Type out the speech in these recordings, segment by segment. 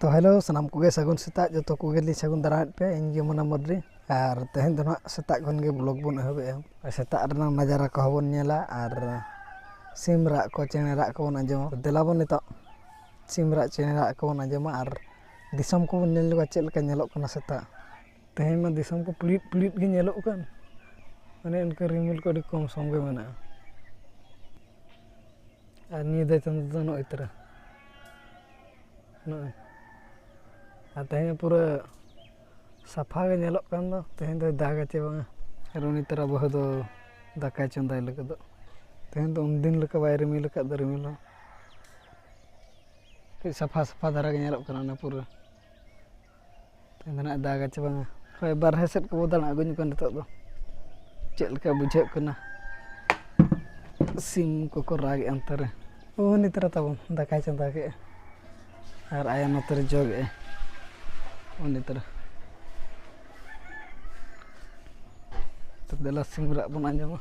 तो हेलो सानाम कोगे सगुन सेता जो कोगे ली सगुन दाराद पे इन जमुना मद्री और तेहन दो ना सेता खन गे ब्लॉग बन एहबे सेता रना नजारा को बन नेला और सिम राग को चेने राग को बन आंजम देला बन नितो सिम राग चेने राग को बन आंजम और दिसम को बन नेल लगा चेल का नेलोक कना सेता तेहन मा दिसम को पुलिट पुलिट गे नेलोक कन माने इनका रिमिल को कम सम गे मेना और निये दे चंद दो नो इतरा नो तेहन पूरा साफा गे नेलोक कान दो तेहन दो दागा चे बांगा और उनी तरह बहु दो दाका चंदाय लगे दो तेहन दो उन लका बाय रिमिल का दो रिमिल के साफा साफा धारा गे नेलोक कान ना पूरा तेहन ना दागा चे बांगा होय बारहे सेट को बदल आगुन को नितो दो चेल का बुझे कना सिम को रागे अंतरे उनी तरह तबन दाका चंदा के और आया नतर जोगे उन्हीं तरह तो देला सिमरा बन आंजमा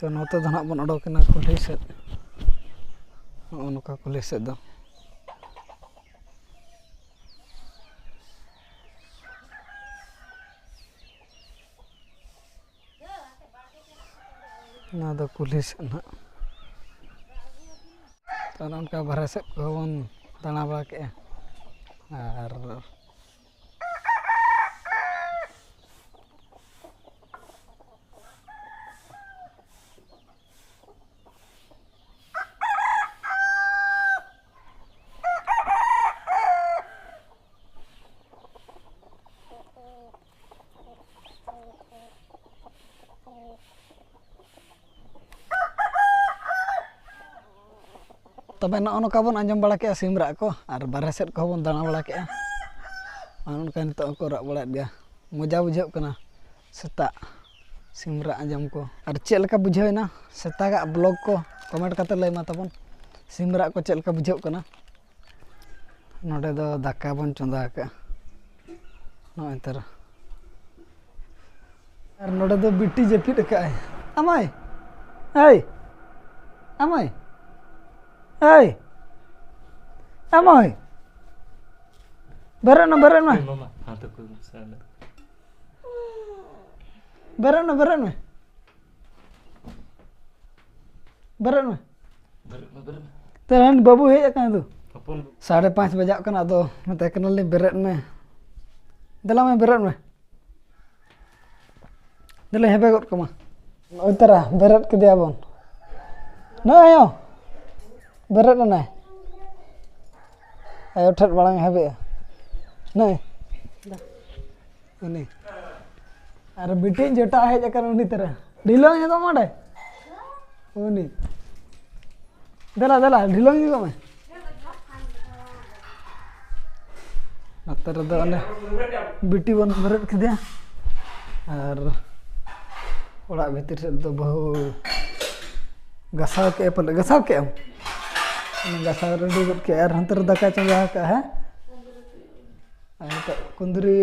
तो नोते दो ना बन ओडोकना कुल्ही से नोका कुल्ही से दो ना दो कुल्ही से ना तो उनका बारह से को बन दाना बड़ा के और तबे नौका बन आंजम बड़ा के सिम राग को और बारह सेट को बन दाना बड़ा के उनका नितो को राग बड़ा दिया मजा बुझे कना सेता सिम राग आंजम को और चेल का बुझेना सेता का ब्लॉग को कमेंट करते लय मा तबन सिम राग को चेल का बुझे कना नोडे दो दाका बन चंदा का नो तरह और नोडे दो बिट्टी जपिट का अमाय ए अमाय hey amoy berana berana berana berana berana teran babu hej akan tu 5:30 bajak kana to mate kenal ni beret me dala me beret me dala hebe got kama utara beret ke dia bon no ayo berat na ayo tet balang habe नहीं ini अरे बिटी जटा है जकर उनी तरह ढिलोंग है तो माडे उनी दला दला ढिलोंग जी को मैं नतर दो ने बिटी बन भरत के दिया और ओड़ा भीतर से तो बहु गसाव के पल गसाव के गसाव रेडी के यार हंतर दका चंगा का है तो कुंदरी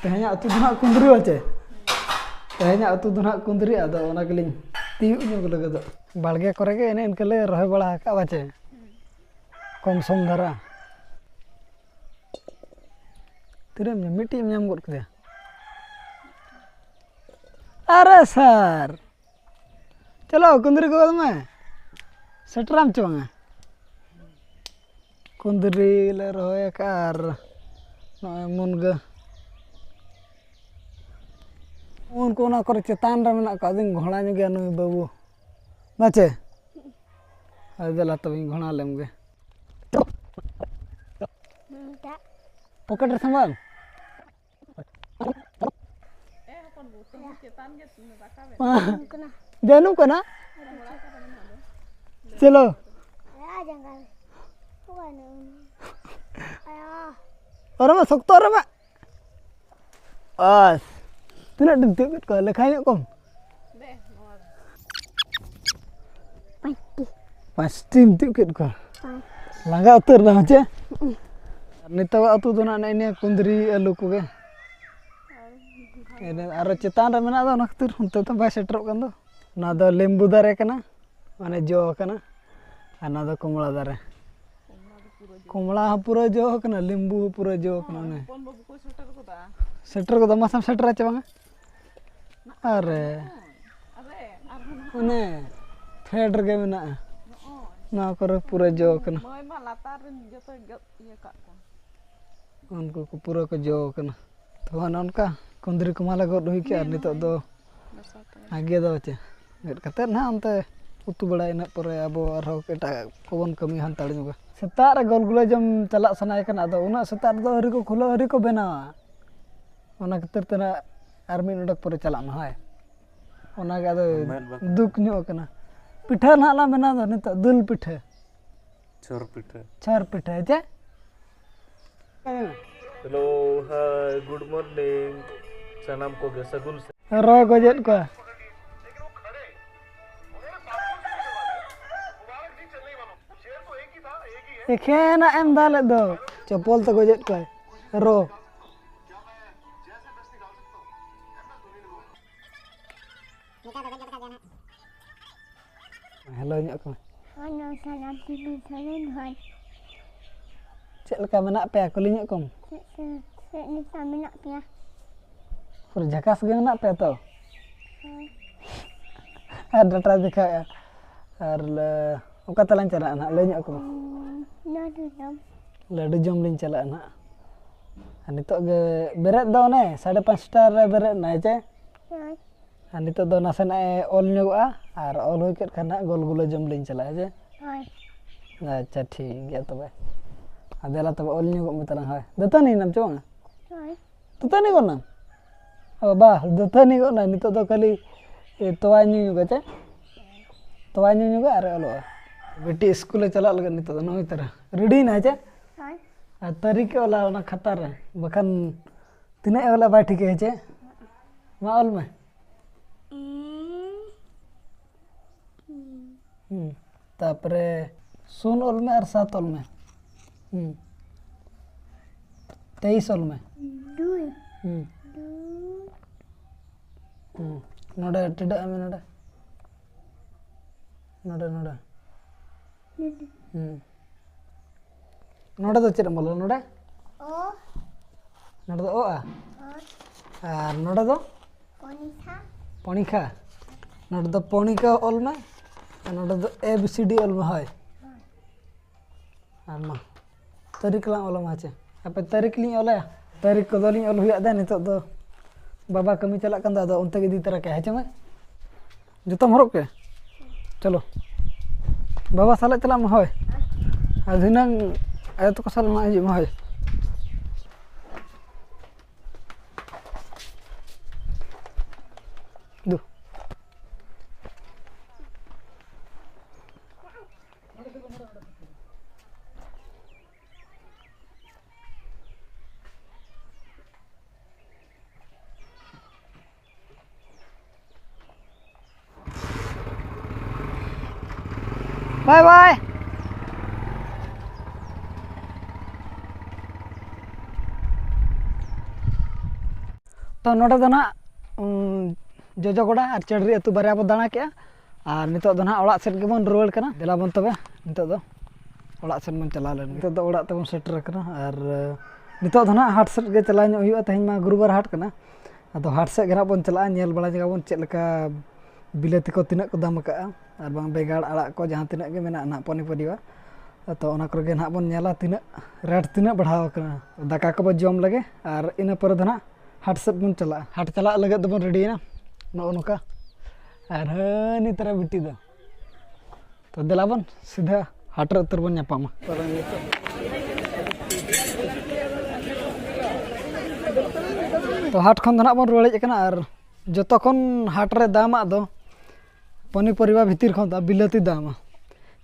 तेहना अतु दुना कुंदरी वाचे तेहना अतु दुना कुंदरी आदो ओना गलिन तीउ ᱧᱚᱜ लगे दो बालगे करे के एने इनके ले रहे बड़ा का वाचे कम सम धरा तिरम मिट्टी में गोट के अरे सर चलो कुंदरी को में सटराम चोंगा कुंदरी ले रोए कार नय मुनगा उनको ना करे चेतान रे मेना का दिन घोड़ा ने गया नय बाबू नाचे अदला तो घोड़ा लेम गे पकड़ संभाल जानू को ना चलो janggal. Bukan. Ayah. Orang mah sok tor mah. As. Tidak dentuk ko lekanya kom. Pasti. Pasti dentuk ko. Langga utur dah aja. Nito atu tu nak ini kundri alu ko ge. Ini aro cetan ra mena do nak tur untuk tu ba setrok kan do. Na do lembu dare kana. Mane jo kana. Ana do kumla dare. Kumla pura jo kana lembu pura jo kana ne. Setter ko da masam setter aja bang. Are. One. Theater ge mena. Na kore pura jo kana. Unku ko pura ko jo kana. To onka kundri ko mala god hui ke nitok do age do che. Ged kate na ante utu bada ina pore abo arho eta kobon kami hantar juga. Setar re golgula jam chalak sanai kana ado una setar do hari ko khula hari ko bena. Ona keter tena army nodak pore chalak na hai. Ona ga do duk nyo kana. Pitha na la bena do nitok dul pitha. Chor pitha je. Hello, hi, good morning. Sanam ko ge sagul se. Roy ko jet ko. Ekhena em dale do. Chapol to ko jet ko. Ro. Hello nyok ko. Ano salam tidur salam hai. Cek leka menak pe aku linyok kom. Ni kami nak pia. Pur jakas ge menak pe to. Ada tra dikha ya. Ar le oka talan cara anak linyok kom. Nadu jam. Ladu jom lin chala anak. Ani to ge beret do ne 5:30 re beret na je. Hai. Ani to do nasana ol nyoga ar ol hoy ket kana gol gula jom lin chala je. Hai. Acha ठीक है तबे adela taba ol nyogo mutalang hai datani nam chonga Hai. datani ko nam ba datani ko na nito do kali towa nyu ga che towa nyu ga are olo beti school chala laga nito do noi tara ready na che Hai. a tarike ola ona khatar bakan tina ola ba ठीक है che ma ol me tapre sun ol me ar sat ol me 23 ol में Dui. नोडे टिडा में नोडे नोडे नोडे नोडे तो चिरम बोलो नोडे Oh. नोडे तो ओ आ नोडे तो Konisa. पणिखा नोडे तो पणिका ol में नोडे तो ABCD ol में है आमा तारीख ला ol में है apa tarik liñ ola tarik ko do liñ ol huya da nitok do baba kami chalak kan da onte ge di tara ke hache ma jotom horok ke chalo baba salak chalak ma hoy adhinang ayo to ko sal ma ji ma hoy du bye bye तो नोडे दो ना जोजोगोड़ा और चढ़री अतु बारे बो दाणा के और नितो दो ना ओड़ा सेट गेबन रुवाड़ कना देला बन तबे नितो दो ओड़ा सेट मन चला लेन नितो दो ओड़ा तबन सेटर कना और नितो दो ना हाट सेट गे चला ᱧᱚᱜ हुआ तेहन मा गुरुवार हाट कना अदो हाट सेट गे ना बन चला नेल बड़ा जगह बन चेक लका बिलाती को तिना को दाम का और बांग बेगाड़ आड़ा को जहां तिना गे मेना ना पनी परिवा तो ओना कर गे ना बन नेला तिना रेट तिना बढ़ाव कना दाका को जम लगे और इन पर दो ना हाट सेट बन चला हाट चला लगे दो बन रेडी ना नो नोका और हनी तरह बिटी दो तो देला बन सीधा हाट रे उतर बन ᱧᱟᱯᱟᱢᱟ तो हाट खन दो ना बन रुवाड़ कना और जतो खन हाट रे दामा दो पनी परिवा भितिर खन दा बिलाती दामा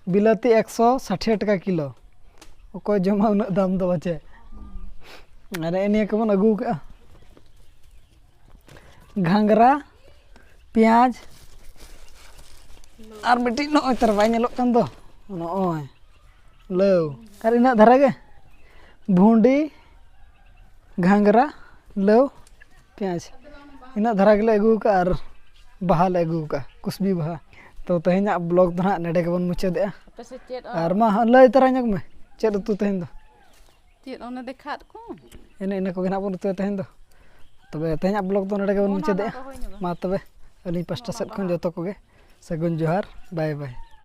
बिलाती 160 टका किलो अकोय जमा उना दाम दो बचे अरे इनिया को बन अगू का घांगरा प्याज और बेटी नोय तर बाय नेलो कन दो नोय लव और इना धरा गे भुंडी घांगरा लव प्याज इना धरा गेले अगू का और बहा ले अगू का कुसबी बहा तो तेहना ब्लॉग दो ना नेडे के बन मुचादे और मा लय तरा नक में चेद उतु तेहन दो चेद ओने देखात को इन को गना बन उतु तेहन दो तबे तेहना ब्लॉग दो नेडे के बन मुचादे मा तबे अली पास्टा सेट खन जतो को गे सगुन जोहार बाय बाय।